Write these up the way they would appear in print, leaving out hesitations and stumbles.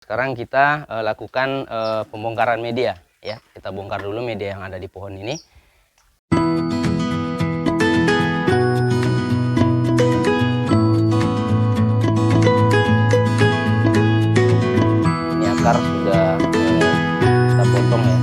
Sekarang kita lakukan pembongkaran media ya. Kita bongkar dulu media yang ada di pohon ini. Ini akar sudah kita potong ya.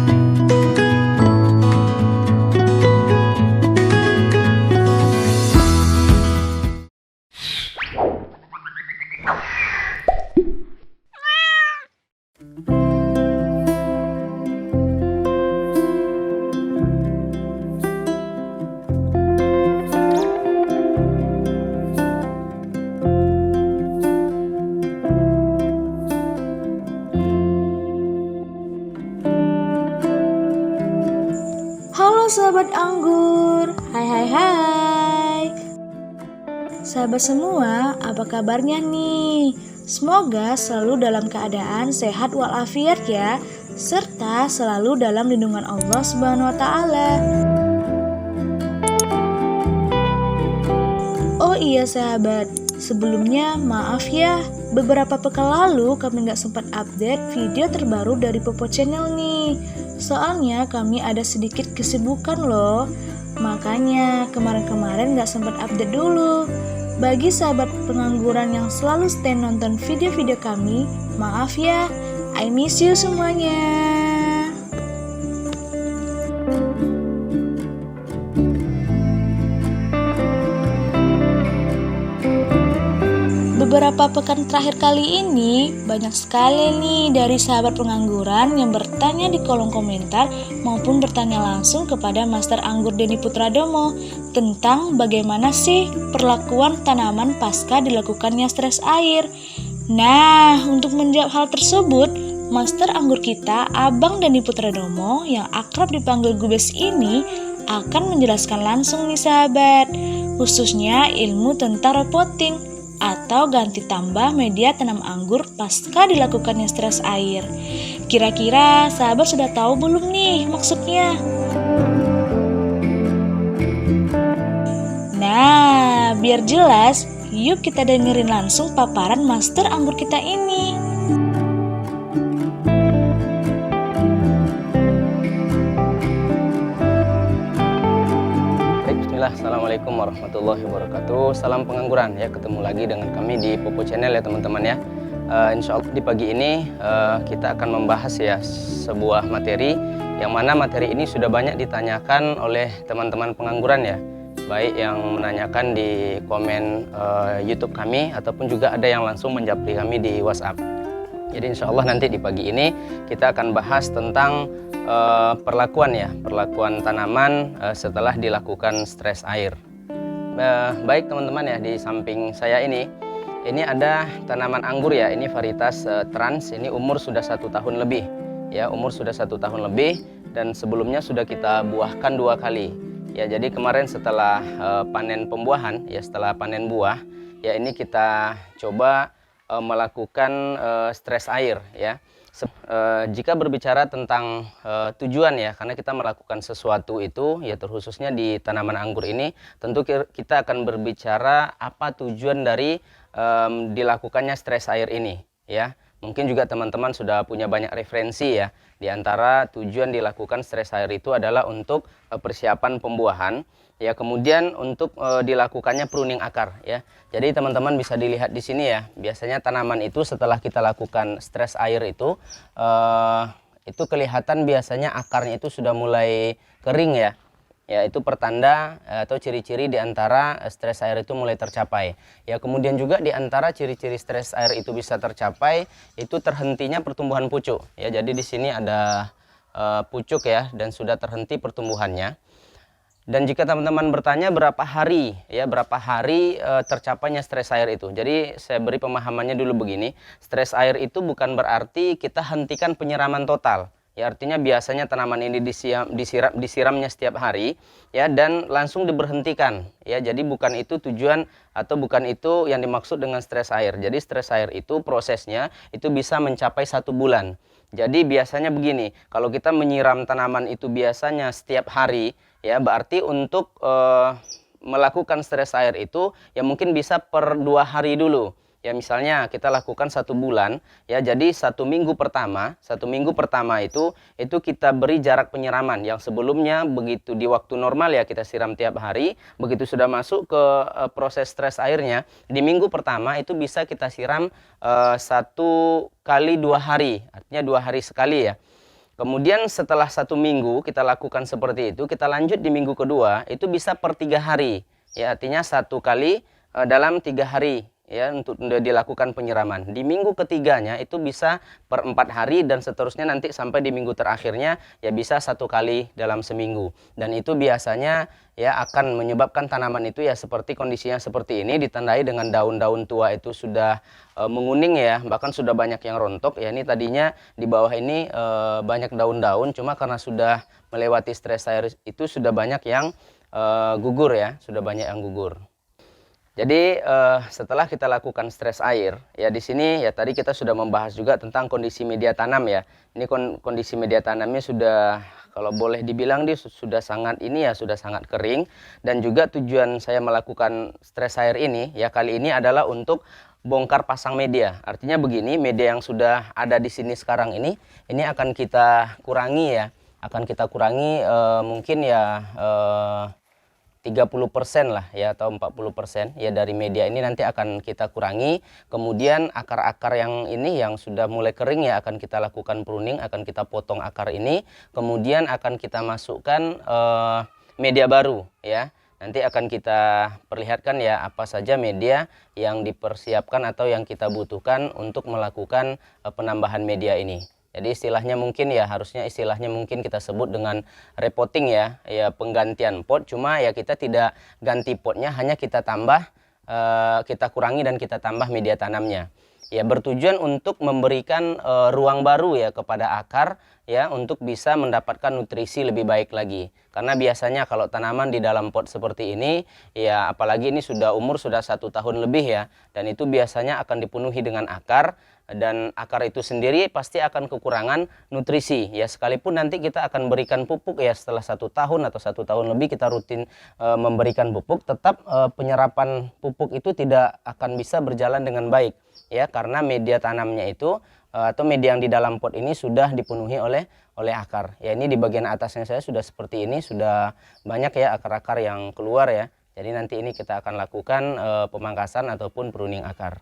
Halo sahabat anggur, hai. Sahabat semua, apa kabarnya nih? Semoga selalu dalam keadaan sehat walafiat ya, serta selalu dalam lindungan Allah Subhanahu wa Ta'ala. Oh iya sahabat, sebelumnya maaf ya, beberapa pekan lalu kami gak sempat update video terbaru dari Popo Channel nih. Soalnya kami ada sedikit kesibukan loh. Makanya kemarin-kemarin gak sempat update dulu. Bagi sahabat pengangguran yang selalu stay nonton video-video kami, maaf ya, I miss you semuanya. Beberapa pekan terakhir kali ini, banyak sekali nih dari sahabat pengangguran yang bertanya di kolom komentar maupun bertanya langsung kepada Master Anggur Denny Putradomo tentang bagaimana sih perlakuan tanaman pasca dilakukannya stres air. Nah, untuk menjawab hal tersebut, Master Anggur kita, Abang Denny Putradomo yang akrab dipanggil Gubes ini akan menjelaskan langsung nih sahabat, khususnya ilmu tentang repotting atau ganti tambah media tanam anggur pasca dilakukannya stres air. Kira-kira sahabat sudah tahu belum nih maksudnya? Nah, biar jelas, yuk kita dengerin langsung paparan Master Anggur kita ini. Assalamualaikum warahmatullahi wabarakatuh. Salam pengangguran ya, ketemu lagi dengan kami di Popo Channel ya teman-teman ya. Insya Allah di pagi ini kita akan membahas ya sebuah materi yang mana materi ini sudah banyak ditanyakan oleh teman-teman pengangguran ya, baik yang menanyakan di komen YouTube kami ataupun juga ada yang langsung menjapri kami di WhatsApp. Jadi insya Allah nanti di pagi ini kita akan bahas tentang perlakuan tanaman setelah dilakukan stres air. Baik teman-teman ya, di samping saya ini ada tanaman anggur ya, ini varietas trans, ini umur sudah 1 tahun lebih ya, umur sudah 1 tahun lebih dan sebelumnya sudah kita buahkan 2 kali ya. Jadi kemarin setelah panen pembuahan ya, setelah panen buah ya, ini kita coba melakukan stres air ya. Jika berbicara tentang tujuan ya, karena kita melakukan sesuatu itu ya, terkhususnya di tanaman anggur ini, tentu kita akan berbicara apa tujuan dari dilakukannya stres air ini ya. Mungkin juga teman-teman sudah punya banyak referensi ya. Di antara tujuan dilakukan stres air itu adalah untuk persiapan pembuahan ya, kemudian untuk dilakukannya pruning akar ya. Jadi teman-teman bisa dilihat di sini ya, biasanya tanaman itu setelah kita lakukan stres air itu kelihatan biasanya akarnya itu sudah mulai kering ya. Ya, itu pertanda atau ciri-ciri di antara stres air itu mulai tercapai. Ya, kemudian juga di antara ciri-ciri stres air itu bisa tercapai itu terhentinya pertumbuhan pucuk. Ya, jadi di sini ada pucuk ya, dan sudah terhenti pertumbuhannya. Dan jika teman-teman bertanya berapa hari tercapainya stres air itu. Jadi saya beri pemahamannya dulu begini, stres air itu bukan berarti kita hentikan penyiraman total. Ya, artinya biasanya tanaman ini disiramnya setiap hari ya, dan langsung diberhentikan ya. Jadi bukan itu tujuan atau bukan itu yang dimaksud dengan stres air. Jadi stres air itu prosesnya itu bisa mencapai 1 bulan. Jadi biasanya begini, kalau kita menyiram tanaman itu biasanya setiap hari ya, berarti untuk melakukan stres air itu ya mungkin bisa per 2 hari dulu. ya misalnya kita lakukan 1 bulan ya, jadi 1 minggu pertama itu kita beri jarak penyiraman yang sebelumnya begitu di waktu normal ya kita siram tiap hari, begitu sudah masuk ke proses stres airnya di minggu pertama itu bisa kita siram 1 kali 2 hari, artinya 2 hari sekali ya. Kemudian setelah 1 minggu kita lakukan seperti itu, kita lanjut di minggu kedua itu bisa per 3 hari ya, artinya 1 kali dalam 3 hari ya untuk dilakukan penyiraman. Di minggu ketiganya itu bisa per 4 hari dan seterusnya nanti sampai di minggu terakhirnya ya bisa 1 kali dalam seminggu. Dan itu biasanya ya akan menyebabkan tanaman itu ya seperti kondisinya seperti ini, ditandai dengan daun-daun tua itu sudah menguning ya, bahkan sudah banyak yang rontok ya. Ini tadinya di bawah ini banyak daun-daun, cuma karena sudah melewati stres air itu sudah banyak yang gugur ya, sudah banyak yang gugur. Jadi setelah kita lakukan stres air ya, di sini ya tadi kita sudah membahas juga tentang kondisi media tanam ya. Ini kondisi media tanamnya sudah, kalau boleh dibilang dia sudah sangat sudah sangat kering. Dan juga tujuan saya melakukan stres air ini ya kali ini adalah untuk bongkar pasang media. Artinya begini, media yang sudah ada di sini sekarang ini akan kita kurangi ya, mungkin ya 30% lah ya, atau 40% ya dari media ini nanti akan kita kurangi. Kemudian akar-akar yang ini yang sudah mulai kering ya akan kita lakukan pruning, akan kita potong akar ini. Kemudian akan kita masukkan media baru ya. Nanti akan kita perlihatkan ya apa saja media yang dipersiapkan atau yang kita butuhkan untuk melakukan penambahan media ini. Jadi istilahnya mungkin ya, harusnya istilahnya mungkin kita sebut dengan repotting ya, penggantian pot. Cuma ya kita tidak ganti potnya, hanya kita tambah, kita kurangi dan kita tambah media tanamnya. Ya bertujuan untuk memberikan ruang baru ya kepada akar ya, untuk bisa mendapatkan nutrisi lebih baik lagi. Karena biasanya kalau tanaman di dalam pot seperti ini ya, apalagi ini sudah umur sudah 1 tahun lebih ya, dan itu biasanya akan dipenuhi dengan akar. Dan akar itu sendiri pasti akan kekurangan nutrisi ya, sekalipun nanti kita akan berikan pupuk ya setelah 1 tahun atau 1 tahun lebih kita rutin memberikan pupuk, tetap penyerapan pupuk itu tidak akan bisa berjalan dengan baik ya, karena media tanamnya itu atau media yang di dalam pot ini sudah dipenuhi oleh akar ya. Ini di bagian atasnya saya sudah seperti ini, sudah banyak ya akar-akar yang keluar ya. Jadi nanti ini kita akan lakukan pemangkasan ataupun pruning akar.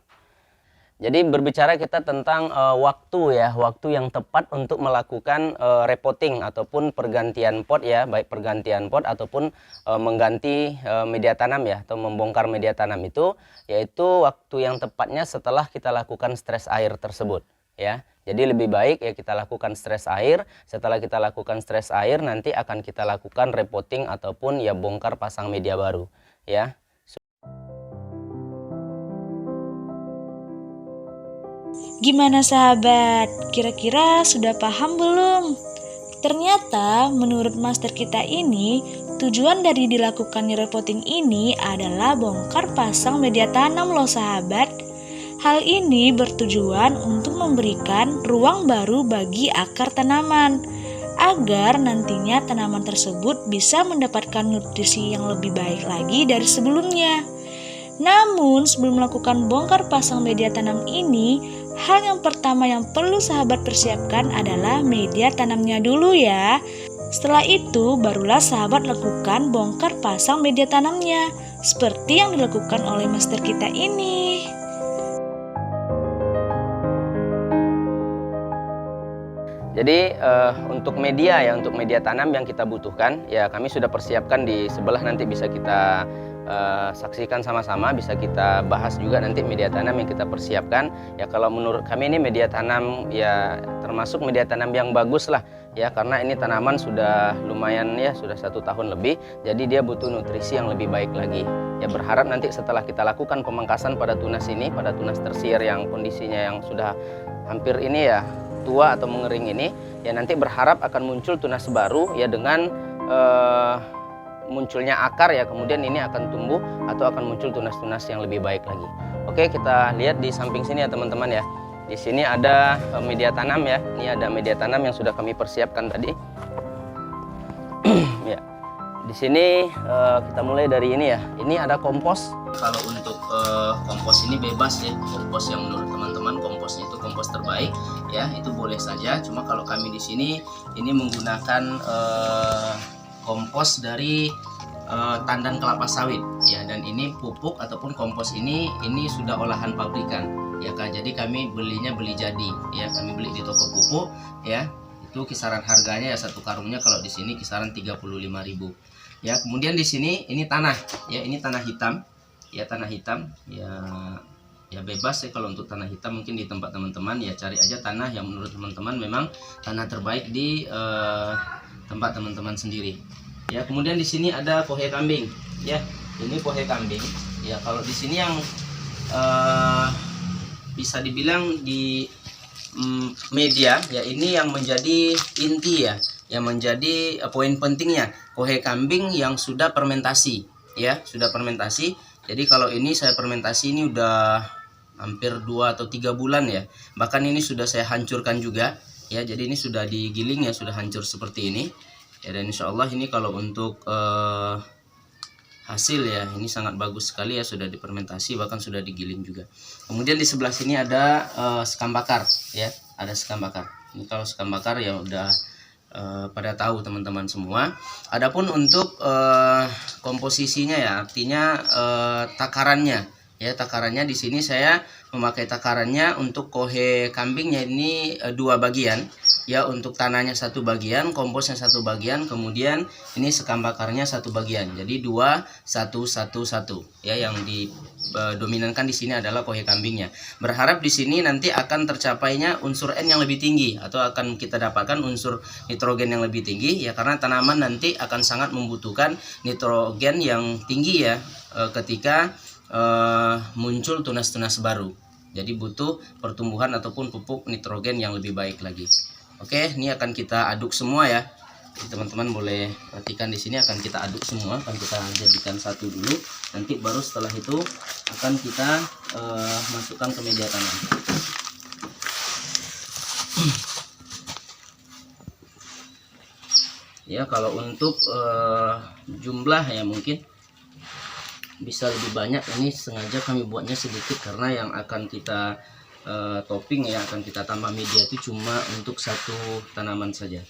Jadi berbicara kita tentang waktu ya, waktu yang tepat untuk melakukan repotting ataupun pergantian pot ya, baik pergantian pot ataupun mengganti media tanam ya, atau membongkar media tanam itu, yaitu waktu yang tepatnya setelah kita lakukan stres air tersebut ya. Jadi lebih baik ya kita lakukan stres air, setelah kita lakukan stres air nanti akan kita lakukan repotting ataupun ya bongkar pasang media baru ya. Gimana sahabat? Kira-kira sudah paham belum? Ternyata menurut master kita ini, tujuan dari dilakukannya repotting ini adalah bongkar pasang media tanam loh sahabat. Hal ini bertujuan untuk memberikan ruang baru bagi akar tanaman, agar nantinya tanaman tersebut bisa mendapatkan nutrisi yang lebih baik lagi dari sebelumnya. Namun sebelum melakukan bongkar pasang media tanam ini, hal yang pertama yang perlu sahabat persiapkan adalah media tanamnya dulu ya. Setelah itu barulah sahabat lakukan bongkar pasang media tanamnya, seperti yang dilakukan oleh master kita ini. Jadi untuk media ya, untuk media tanam yang kita butuhkan ya kami sudah persiapkan di sebelah, nanti bisa kita saksikan sama-sama, bisa kita bahas juga nanti media tanam yang kita persiapkan ya. Kalau menurut kami ini media tanam ya termasuk media tanam yang bagus lah ya, karena ini tanaman sudah lumayan ya, sudah 1 tahun lebih, jadi dia butuh nutrisi yang lebih baik lagi ya. Berharap nanti setelah kita lakukan pemangkasan pada tunas ini, pada tunas tersier yang kondisinya yang sudah hampir ini ya tua atau mengering ini ya, nanti berharap akan muncul tunas baru ya, dengan munculnya akar ya, kemudian ini akan tumbuh atau akan muncul tunas-tunas yang lebih baik lagi. Oke, kita lihat di samping sini ya teman-teman ya. Di sini ada media tanam ya. Ini ada media tanam yang sudah kami persiapkan tadi. Ya. Di sini kita mulai dari ini ya. Ini ada kompos. Kalau untuk kompos ini bebas ya. Kompos yang menurut teman-teman komposnya itu kompos terbaik ya, itu boleh saja. Cuma kalau kami di sini ini menggunakan kompos dari tandan kelapa sawit ya, dan ini pupuk ataupun kompos ini sudah olahan pabrikan ya Kak. Jadi kami beli jadi ya, kami beli di toko pupuk ya. Itu kisaran harganya ya, satu karungnya kalau di sini kisaran 35.000 ya. Kemudian di sini ini tanah ya, ini tanah hitam ya, tanah hitam ya bebas ya. Kalau untuk tanah hitam mungkin di tempat teman-teman ya, cari aja tanah yang menurut teman-teman memang tanah terbaik di tempat teman-teman sendiri ya. Kemudian di sini ada pohe kambing ya, ini pohe kambing ya. Kalau di sini yang bisa dibilang di media ya, ini yang menjadi inti ya, yang menjadi poin pentingnya, pohe kambing yang sudah fermentasi ya, sudah fermentasi. Jadi kalau ini saya fermentasi ini udah hampir 2 atau 3 bulan ya, bahkan ini sudah saya hancurkan juga ya. Jadi ini sudah digiling ya, sudah hancur seperti ini ya. Dan insya Allah ini kalau untuk hasil ya, ini sangat bagus sekali ya, sudah difermentasi bahkan sudah digiling juga. Kemudian di sebelah sini ada sekam bakar ya, ada sekam bakar. Ini kalau sekam bakar ya udah pada tahu teman-teman semua. Adapun untuk komposisinya ya, artinya takarannya ya, takarannya di sini saya memakai takarannya untuk pohe kambingnya ini 2 bagian ya. Untuk tanahnya 1 bagian, komposnya 1 bagian, kemudian ini sekam bakarnya 1 bagian. Jadi 2 1 1 1 ya. Yang didominankan di sini adalah pohe kambingnya. Berharap di sini nanti akan tercapainya unsur N yang lebih tinggi, atau akan kita dapatkan unsur nitrogen yang lebih tinggi ya, karena tanaman nanti akan sangat membutuhkan nitrogen yang tinggi ya ketika muncul tunas-tunas baru. Jadi butuh pertumbuhan ataupun pupuk nitrogen yang lebih baik lagi. Oke, ini akan kita aduk semua ya. Jadi teman-teman boleh perhatikan di sini akan kita aduk semua, akan kita jadikan satu dulu. Nanti baru setelah itu akan kita masukkan ke media tanam. Ya, kalau untuk jumlah ya mungkin bisa lebih banyak. Ini sengaja kami buatnya sedikit karena yang akan kita topping ya, akan kita tambah media itu cuma untuk 1 tanaman saja.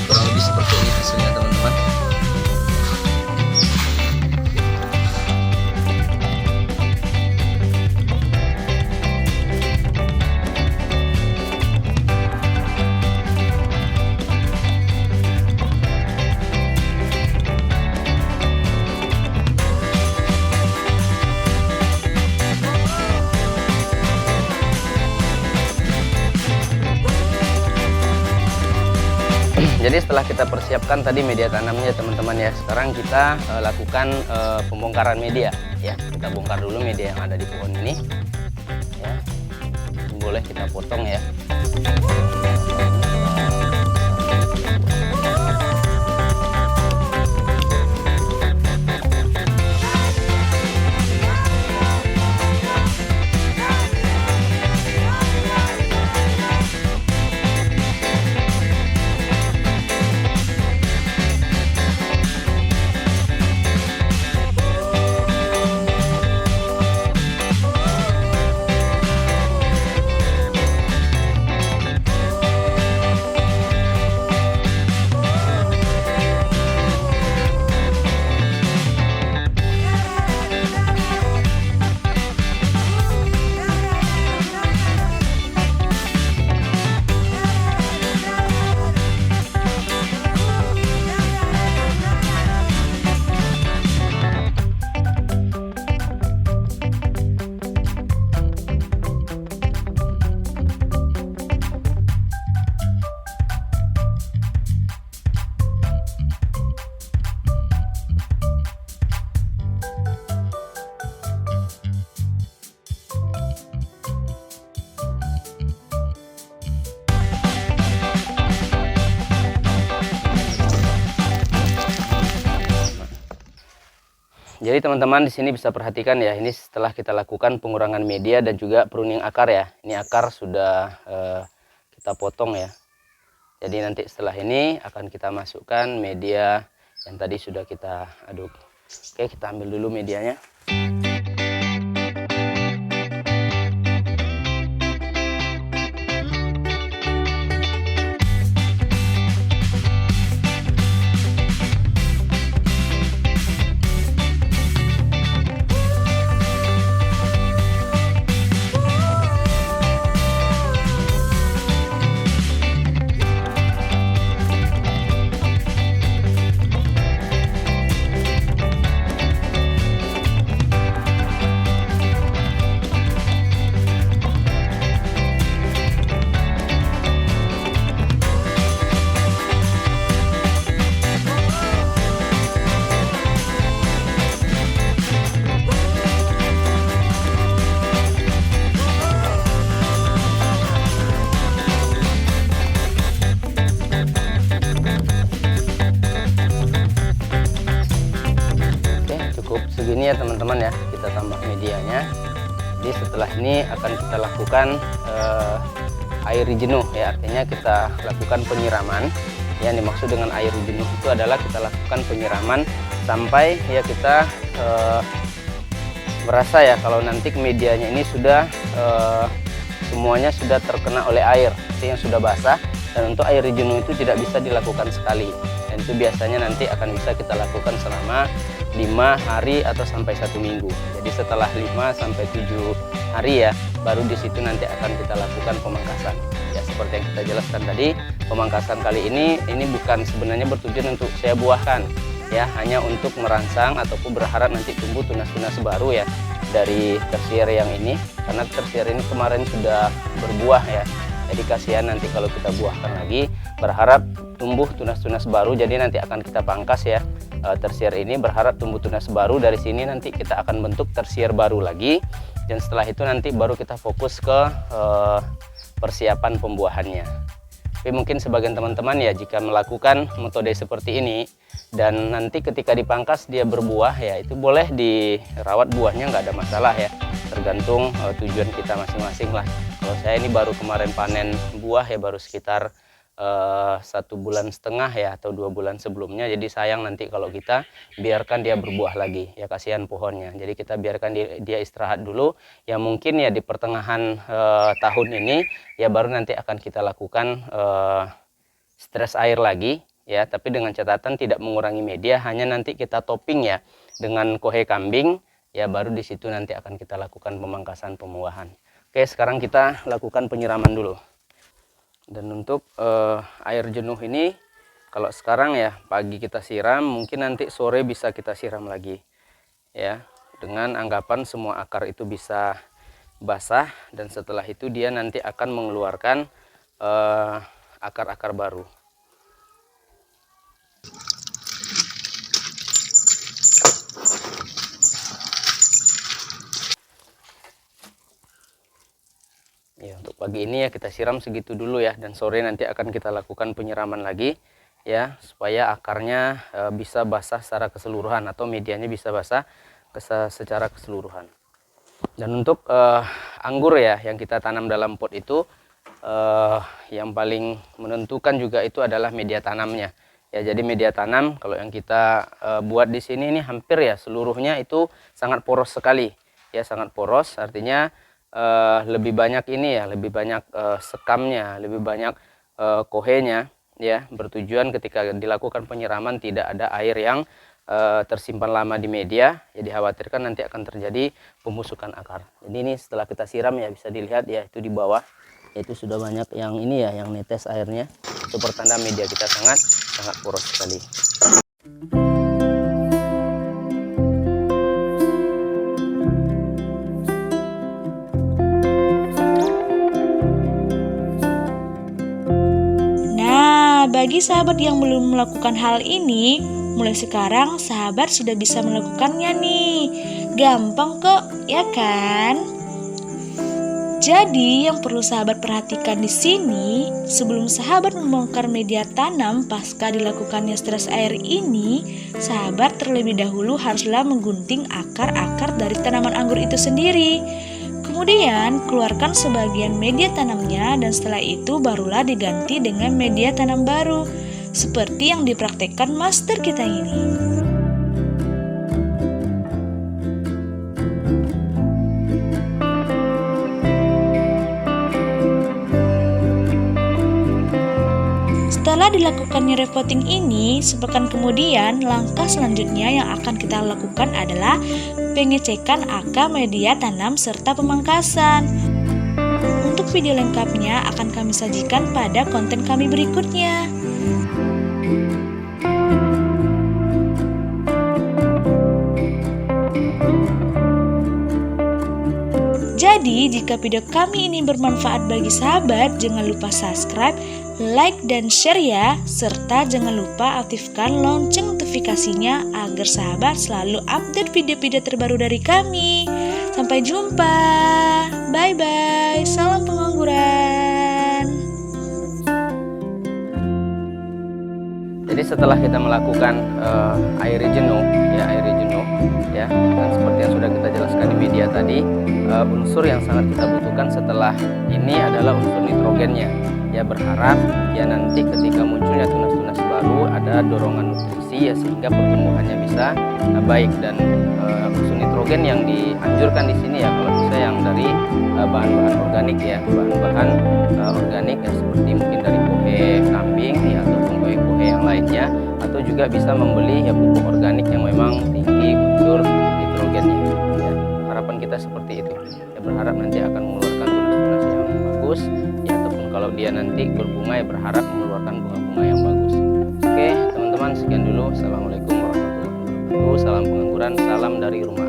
Kurang lebih seperti ini hasilnya teman-teman. Jadi setelah kita persiapkan tadi media tanamnya teman-teman ya, sekarang kita lakukan pembongkaran media ya. Kita bongkar dulu media yang ada di pohon ini ya. Boleh kita potong ya. Jadi teman-teman di sini bisa perhatikan ya, ini setelah kita lakukan pengurangan media dan juga pruning akar ya. Ini akar sudah kita potong ya. Jadi nanti setelah ini akan kita masukkan media yang tadi sudah kita aduk. Oke, kita ambil dulu medianya. Segini ya teman-teman ya, kita tambah medianya. Jadi setelah ini akan kita lakukan air jenuh ya, artinya kita lakukan penyiraman. Yang dimaksud dengan air jenuh itu adalah kita lakukan penyiraman sampai ya kita merasa ya kalau nanti medianya ini sudah semuanya sudah terkena oleh air, artinya sudah basah. Dan untuk air jenuh itu tidak bisa dilakukan sekali, dan itu biasanya nanti akan bisa kita lakukan selama 5 hari atau sampai 1 minggu. Jadi setelah 5 sampai 7 hari ya, baru di situ nanti akan kita lakukan pemangkasan. Ya seperti yang kita jelaskan tadi, pemangkasan kali ini bukan sebenarnya bertujuan untuk saya buahkan ya, hanya untuk merangsang ataupun berharap nanti tumbuh tunas-tunas baru ya dari tersier yang ini, karena tersier ini kemarin sudah berbuah ya. Jadi kasihan nanti kalau kita buahkan lagi, berharap tumbuh tunas-tunas baru. Jadi nanti akan kita pangkas ya tersier ini, berharap tumbuh tunas baru. Dari sini nanti kita akan bentuk tersier baru lagi, dan setelah itu nanti baru kita fokus ke persiapan pembuahannya. Tapi mungkin sebagian teman-teman ya, jika melakukan metode seperti ini dan nanti ketika dipangkas dia berbuah ya, itu boleh dirawat buahnya, nggak ada masalah ya, tergantung tujuan kita masing-masing lah. Kalau saya ini baru kemarin panen buah ya, baru sekitar 1,5 bulan ya, atau 2 bulan sebelumnya. Jadi sayang nanti kalau kita biarkan dia berbuah lagi ya, kasihan pohonnya. Jadi kita biarkan dia istirahat dulu ya, mungkin ya di pertengahan tahun ini ya baru nanti akan kita lakukan stres air lagi ya, tapi dengan catatan tidak mengurangi media, hanya nanti kita topping ya dengan kohe kambing ya, baru di situ nanti akan kita lakukan pemangkasan pembuahan. Oke, sekarang kita lakukan penyiraman dulu. Dan untuk air jenuh ini, kalau sekarang ya pagi kita siram, mungkin nanti sore bisa kita siram lagi ya, dengan anggapan semua akar itu bisa basah, dan setelah itu dia nanti akan mengeluarkan akar-akar baru. Ya, untuk pagi ini ya kita siram segitu dulu ya, dan sore nanti akan kita lakukan penyiraman lagi ya, supaya akarnya bisa basah secara keseluruhan, atau medianya bisa basah secara keseluruhan. Dan untuk anggur ya yang kita tanam dalam pot itu, yang paling menentukan juga itu adalah media tanamnya ya. Jadi media tanam kalau yang kita buat di sini ini hampir ya seluruhnya itu sangat poros sekali ya, sangat poros, artinya lebih banyak ini ya, lebih banyak sekamnya, lebih banyak kohenya ya, bertujuan ketika dilakukan penyiraman tidak ada air yang tersimpan lama di media, ya dikhawatirkan nanti akan terjadi pembusukan akar. Jadi ini setelah kita siram ya, bisa dilihat ya, itu di bawah itu sudah banyak yang ini ya, yang netes airnya, itu pertanda media kita sangat poros sekali. Bagi sahabat yang belum melakukan hal ini, mulai sekarang sahabat sudah bisa melakukannya nih. Gampang kok, ya kan? Jadi yang perlu sahabat perhatikan di sini, sebelum sahabat membongkar media tanam pasca dilakukannya stres air ini, sahabat terlebih dahulu haruslah menggunting akar-akar dari tanaman anggur itu sendiri. Kemudian keluarkan sebagian media tanamnya dan setelah itu barulah diganti dengan media tanam baru, seperti yang dipraktekkan master kita ini. Setelah dilakukannya repotting ini, sepekan kemudian langkah selanjutnya yang akan kita lakukan adalah pengecekan AK media tanam serta pemangkasan. Untuk video lengkapnya akan kami sajikan pada konten kami berikutnya. Jadi, jika video kami ini bermanfaat bagi sahabat, jangan lupa subscribe, like, dan share ya. Serta jangan lupa aktifkan lonceng notifikasinya agar sahabat selalu update video-video terbaru dari kami. Sampai jumpa. Bye-bye. Salam pengangguran. Jadi setelah kita melakukan air jenuh, ya, dan seperti yang sudah kita jelaskan di media tadi, unsur yang sangat kita butuhkan setelah ini adalah unsur nitrogennya. Ya, berharap ya nanti ketika munculnya tunas-tunas baru ada dorongan nutrisi ya sehingga pertumbuhannya bisa baik, dan unsur nitrogen yang dianjurkan di sini ya kalau bisa yang dari bahan-bahan organik ya, bahan-bahan organik ya seperti mungkin dari kohe kambing ya ataupun kohe-kohe yang lainnya, atau juga bisa membeli ya pupuk organik yang memang tinggi unsur nitrogennya ya. Harapan kita seperti itu ya, berharap nanti akan mengeluarkan tunas-tunas yang bagus ya, ataupun kalau dia nanti berbunga ya berharap mengeluarkan bunga-bunga yang bagus. Oke teman-teman, sekian dulu. Assalamualaikum warahmatullahi wabarakatuh. Salam pengangguran, salam dari rumah